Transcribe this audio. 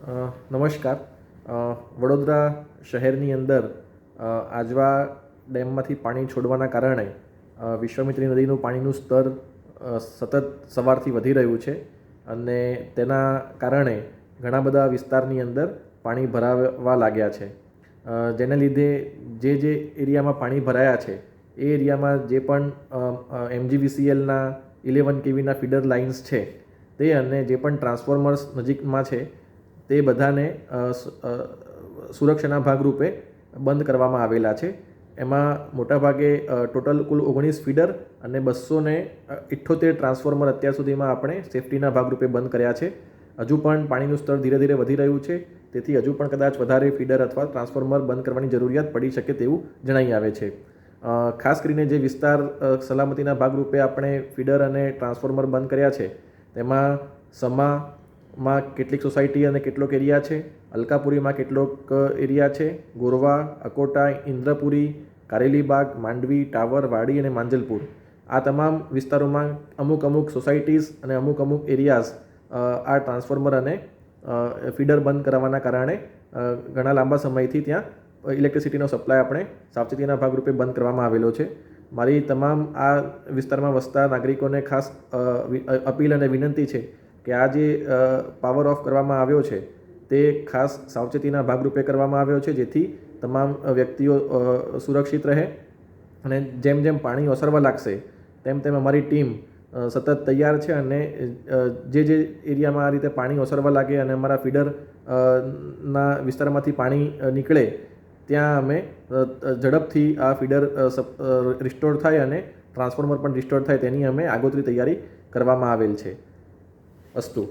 નમસ્કાર. વડોદરા શહેરની અંદર આજવા ડેમમાંથી પાણી છોડવાના કારણે વિશ્વામિત્રી નદીનું પાણીનું સ્તર સતત સવારથી વધી રહ્યું છે અને તેના કારણે ઘણા બધા વિસ્તારની અંદર પાણી ભરાવા લાગ્યા છે. જેને લીધે જે એરિયામાં પાણી ભરાયા છે એ એરિયામાં જે પણ MGVCLના 11 kVના ફીડર લાઇન્સ છે તે અને જે પણ ટ્રાન્સફોર્મર્સ નજીકમાં છે તે બધાને સુરક્ષાના ભાગરૂપે બંધ કરવામાં આવેલા છે. એમાં મોટાભાગે ટોટલ કુલ 19 ફીડર અને 278 ટ્રાન્સફોર્મર અત્યાર સુધીમાં આપણે સેફટીના ભાગરૂપે બંધ કર્યા છે. હજુ પણ પાણીનું સ્તર ધીરે ધીરે વધી રહ્યું છે, તેથી હજુ પણ કદાચ વધારે ફીડર અથવા ટ્રાન્સફોર્મર બંધ કરવાની જરૂરિયાત પડી શકે તેવું જણાઈ આવે છે. ખાસ કરીને જે વિસ્તાર સલામતીના ભાગરૂપે આપણે ફીડર અને ટ્રાન્સફોર્મર બંધ કર્યા છે તેમાં સમામાં કેટલીક સોસાયટી અને કેટલોક એરિયા છે, અલકાપુરીમાં કેટલોક એરિયા છે, ગોરવા, અકોટા, ઇન્દ્રપુરી, કારેલીબાગ, માંડવી, ટાવર, વાડી અને માંજલપુર આ તમામ વિસ્તારોમાં અમુક સોસાયટીઝ અને અમુક એરિયાઝ આ ટ્રાન્સફોર્મર અને ફીડર બંધ કરાવવાના કારણે ઘણા લાંબા સમયથી ત્યાં ઇલેક્ટ્રિસિટીનો સપ્લાય આપણે સાવચેતીના ભાગરૂપે બંધ કરવામાં આવેલો છે. મારી તમામ આ વિસ્તારમાં વસતા નાગરિકોને ખાસ અપીલ અને વિનંતી છે કે આ જે પાવર ઓફ કરવામાં આવ્યો છે તે ખાસ સાવચેતીના ભાગરૂપે કરવામાં આવ્યો છે, જેથી તમામ વ્યક્તિઓ સુરક્ષિત રહે. અને જેમ પાણી ઓસરવા લાગશે તેમ અમારી ટીમ સતત તૈયાર છે અને જે એરિયામાં આ રીતે પાણી ઓસરવા લાગે અને અમારા ફીડર ના વિસ્તારમાંથી પાણી નીકળે ત્યાં અમે ઝડપથી આ ફીડર રિસ્ટોર થાય અને ટ્રાન્સફોર્મર પણ રિસ્ટોર થાય તેની અમે આગોતરી તૈયારી કરવામાં આવેલ છે. અસ્તુ.